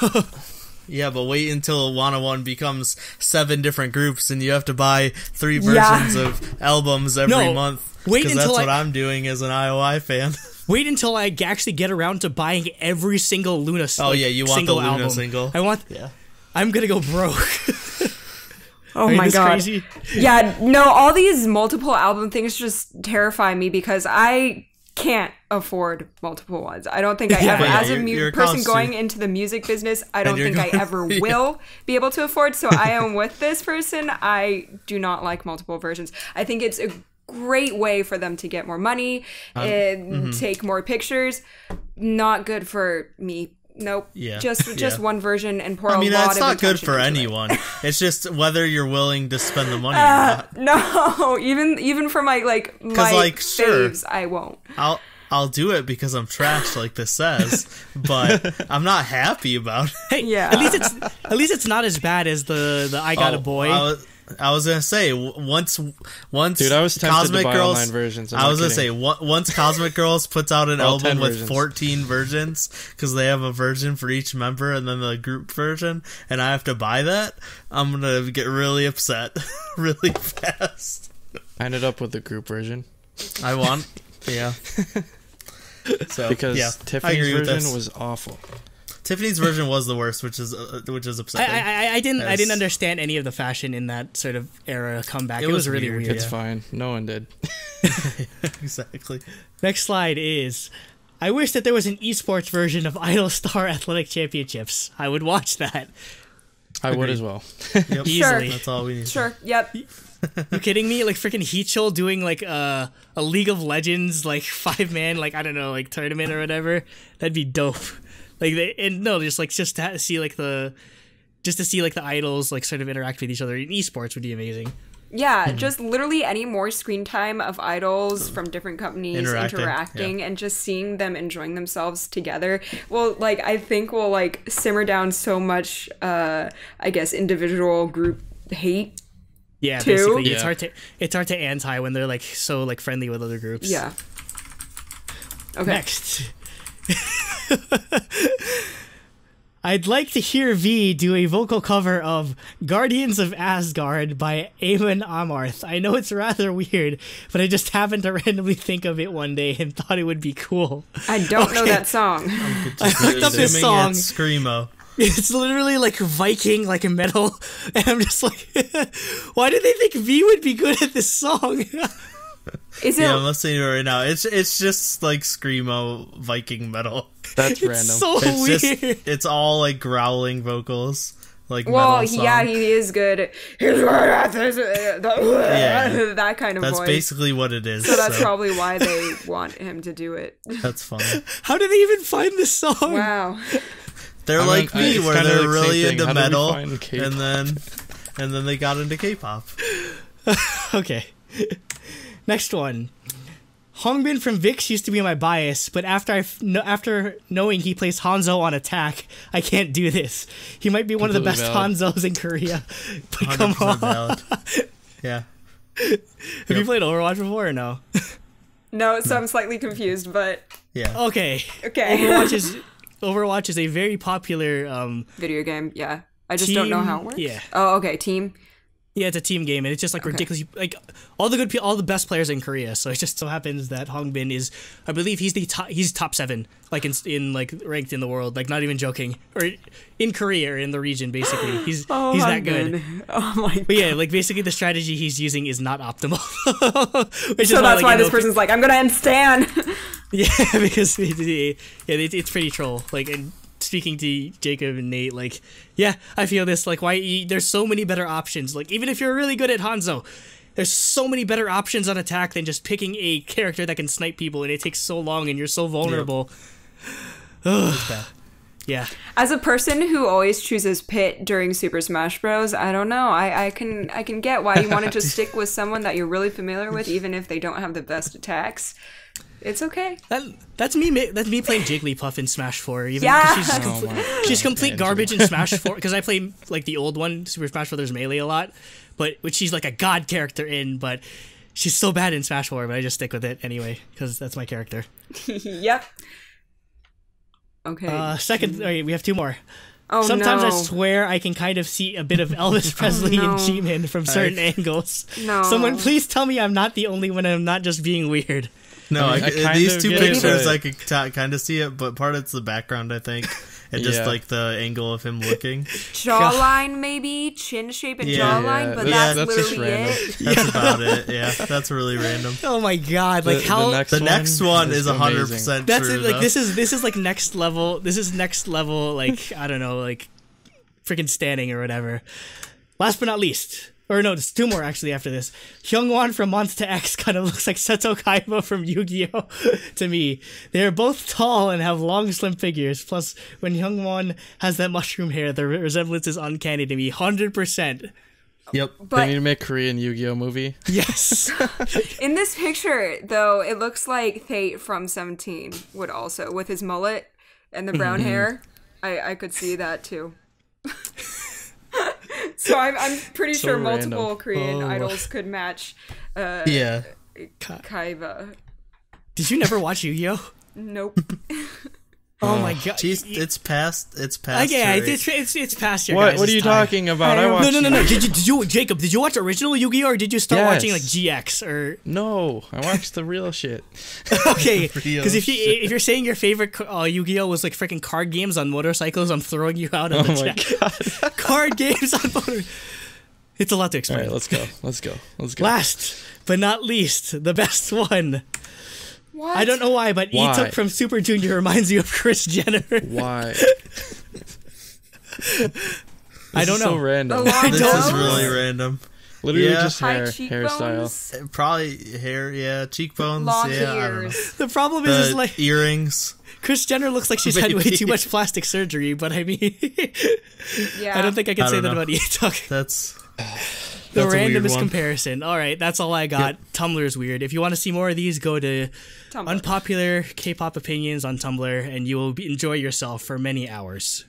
S3: Yeah, but wait until Wanna One becomes 7 different groups and you have to buy 3 versions of albums every month. Because that's what I'm doing as an IOI fan.
S4: Wait until I actually get around to buying every single Luna single.
S3: Oh yeah, you want the Luna
S4: album.
S3: single?
S4: I want. Yeah. I'm gonna go broke.
S1: Oh my god! Crazy? Yeah, no, all these multiple album things just terrify me because I can't afford multiple ones. I don't think I ever, as a person going into the music business, I don't think I ever will be able to afford. So I am with this person. I do not like multiple versions. I think it's a great way for them to get more money and take more pictures. Not good for me. Nope. Yeah. Just one version and pour a lot of attention. I mean, it's not good for anyone.
S3: It's just whether you're willing to spend the money or not.
S1: No, even for my faves, I won't.
S3: I'll do it because I'm trash, like this says, but I'm not happy about it.
S4: Hey, yeah. At least it's not as bad as the I Got a Boy.
S3: I was gonna say once
S2: dude, I was tempted
S3: Cosmic
S2: to buy
S3: Girls.
S2: online versions.
S3: I was gonna say once Cosmic Girls puts out an album with 14 versions because they have a version for each member and then the group version, and I have to buy that, I'm gonna get really upset really fast.
S2: I ended up with the group version.
S3: I want, yeah. So
S2: Because
S3: yeah,
S2: Tiffany's version was awful.
S3: Tiffany's version was the worst, which is upsetting.
S4: I didn't understand any of the fashion in that sort of era comeback. It was really weird.
S2: It's fine. No one did.
S3: Exactly.
S4: Next slide is, I wish that there was an esports version of Idol Star Athletic Championships. I would watch that.
S2: I would as well.
S3: Yep.
S4: Easily.
S3: That's all we need.
S1: Sure. Yep.
S4: You kidding me? Like freaking Heechul doing like a League of Legends like 5-man like I don't know like tournament or whatever. That'd be dope. Like just to see like the idols like sort of interact with each other in esports would be amazing.
S1: Yeah, just literally any more screen time of idols from different companies interacting and just seeing them enjoying themselves together. Well, like I think will like simmer down so much I guess individual group hate.
S4: Yeah,
S1: too.
S4: basically it's hard to anti when they're like so like friendly with other groups.
S1: Yeah. Okay.
S4: Next. I'd like to hear V do a vocal cover of Guardians of Asgard by Eamon Amarth. I know it's rather weird, but I just happened to randomly think of it one day and thought it would be cool.
S1: I don't know that song.
S4: I looked up this song.
S3: It's Screamo.
S4: It's literally like Viking, like a metal, and I'm just like, why did they think V would be good at this song?
S1: Is it?
S3: Yeah, I'm listening to it right now. It's just like Screamo Viking metal.
S2: That's random.
S4: It's so weird.
S3: It's all like growling vocals. Like
S1: well,
S3: metal
S1: yeah,
S3: song.
S1: he is good. That kind of
S3: That's
S1: voice.
S3: basically what it is.
S1: So that's probably why they want him to do it.
S3: That's fun.
S4: How did they even find this song?
S1: Wow.
S3: They're like me,
S2: it's
S3: where
S2: kinda
S3: they're
S2: like the same
S3: really
S2: thing.
S3: into
S2: How did we
S3: metal,
S2: find K-pop?
S3: and then they got into K-pop.
S4: Okay. Next one. Hongbin from VIX used to be my bias, but after knowing he plays Hanzo on Attack, I can't do this. He might be one of the best Hanzos in Korea, but come on.
S3: Valid. Yeah.
S4: Have you played Overwatch before or no?
S1: No, so I'm slightly confused, but
S3: Yeah.
S4: Okay.
S1: okay.
S4: Overwatch is a very popular
S1: Video game, yeah. I just don't know how it works.
S4: Yeah.
S1: Oh, okay, team.
S4: Yeah, it's a team game, and it's just like ridiculous. Like all the best players in Korea. So it just so happens that Hongbin is, I believe he's top 7, like in like ranked in the world. Like not even joking, or in Korea or in the region. Basically, he's that good.
S1: Oh my god.
S4: But yeah, like basically the strategy he's using is not optimal.
S1: So that's why this person's like, I'm gonna end Stan.
S4: Yeah, because it's pretty troll. Like, and speaking to Jacob and Nate, like, yeah, I feel this. Like, there's so many better options. Like, even if you're really good at Hanzo, there's so many better options on Attack than just picking a character that can snipe people, and it takes so long, and you're so vulnerable. Yep. Yeah.
S1: As a person who always chooses Pit during Super Smash Bros, I don't know. I can get why you want to just stick with someone that you're really familiar with, even if they don't have the best attacks. It's okay.
S4: That's me playing Jigglypuff in Smash 4. Even
S1: Yeah.
S4: she's complete garbage in Smash 4 because I play like the old one, Super Smash Bros. Melee, a lot, which she's like a god character in, but she's so bad in Smash 4. But I just stick with it anyway because that's my character.
S1: Yep. Okay.
S4: Second, we have 2 more.
S1: Oh,
S4: Sometimes
S1: no.
S4: I swear I can kind of see a bit of Elvis Presley
S1: no.
S4: and G-Man from certain angles.
S1: No.
S4: Someone please tell me I'm not the only one and I'm not just being weird.
S3: No,
S2: I kind
S3: these
S2: of
S3: 2
S2: get it,
S3: pictures,
S2: but-
S3: I could kind of see it, but part of it's the background, I think, and just
S2: Yeah.
S3: like the angle of him looking.
S1: Jawline, maybe chin shape and
S3: Yeah.
S1: jawline, but
S2: Yeah,
S1: that's
S2: that's just
S1: literally
S2: random.
S1: it.
S3: That's about it. Yeah, that's really random.
S4: Oh my god! Like how
S3: The next one is 100%
S2: amazing.
S4: that's
S3: true.
S4: it. Like
S3: though.
S4: this is like next level. This is next level. Like I don't know, like freaking standing or whatever. Last but not least, or no, there's 2 more actually after this. Hyungwon from Monster X kind of looks like Seto Kaiba from Yu-Gi-Oh! To me. They're both tall and have long, slim figures. Plus, when Hyungwon has that mushroom hair, the resemblance is uncanny to me. 100%.
S3: Yep.
S2: They need
S1: But
S2: to make a Korean Yu-Gi-Oh movie.
S4: Yes.
S1: in this picture, though, it looks like Fate from 17 would also, with his mullet and the brown hair. I could see that too. So I'm pretty
S2: So
S1: sure
S2: random.
S1: multiple Korean idols could match
S3: Yeah.
S1: Kaiba.
S4: Did you never watch Yu-Gi-Oh?
S1: Nope.
S4: Oh my god!
S3: Jeez, it's past. It's past.
S4: Yeah,
S3: your
S4: it's past your
S2: What
S4: guys'
S2: are you
S4: time.
S2: talking about? I watched
S4: No. Did you Jacob? Did you watch original Yu-Gi-Oh or did you start
S2: Yes.
S4: watching like GX or?
S2: No, I watched the real shit.
S4: Okay,
S3: Real
S4: because if you're saying your favorite Yu-Gi-Oh was like freaking card games on motorcycles, I'm throwing you out of the
S2: Oh my
S4: chat.
S2: god.
S4: Card games on motor. It's a lot to
S2: All
S4: explain.
S2: right, let's go.
S4: Last but not least, the best one.
S1: What?
S4: I don't know why, but
S2: Why?
S4: E-Took from Super Junior reminds you of Kris Jenner.
S2: Why?
S4: I don't
S2: This is so
S4: know.
S2: random.
S1: The long
S3: This
S1: nose?
S3: is really random.
S2: Literally
S3: Yeah.
S2: just
S1: High
S2: hairstyle.
S1: cheekbones.
S3: Probably hair, yeah, cheekbones,
S1: Long
S3: yeah, I don't know.
S1: ears.
S4: The problem is
S3: The
S4: like
S3: earrings.
S4: Kris Jenner looks like she's had way
S3: Maybe.
S4: too much plastic surgery, but I mean,
S1: Yeah.
S4: I don't think I can
S3: I
S4: say
S3: don't
S4: that
S3: know.
S4: about E-Tuck.
S3: That's
S4: The
S3: that's a weird
S4: randomest
S3: one.
S4: comparison. All right, that's all I got. Tumblr is weird. If you want to see more of these, go to
S1: Tumblr.
S4: Unpopular K-pop Opinions on Tumblr, and you will enjoy yourself for many hours.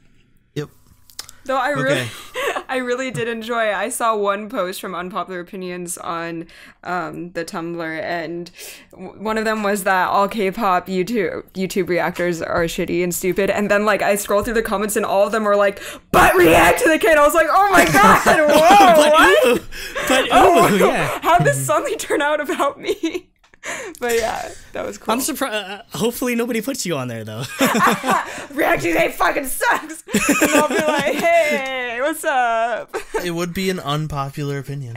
S3: Yep.
S1: Though I
S3: Okay.
S1: I really did enjoy it. I saw one post from Unpopular Opinions on the Tumblr, and one of them was that all K-pop YouTube reactors are shitty and stupid. And then like I scrolled through the comments, and all of them were like, "But react to the kid." I was like, "Oh my god, whoa, what?
S4: But yeah.
S1: How'd this suddenly turn out about me?" But yeah, that was cool.
S4: I'm surprised. Hopefully, nobody puts you on there though.
S1: Reacting they fucking sucks. And I'll be like, "Hey, what's up?"
S3: It would be an unpopular opinion.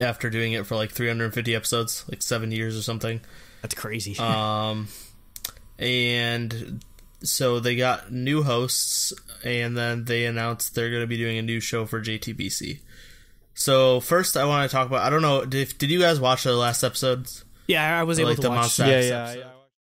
S3: After doing it for like 350 episodes, like 7 years or something.
S4: That's crazy.
S3: And so they got new hosts, and then they announced they're going to be doing a new show for JTBC. So first, I want to talk about. I don't know. Did you guys watch the last episodes?
S4: Yeah, I was able
S3: like
S4: to
S3: the
S4: watch.
S3: Monster
S2: Yeah.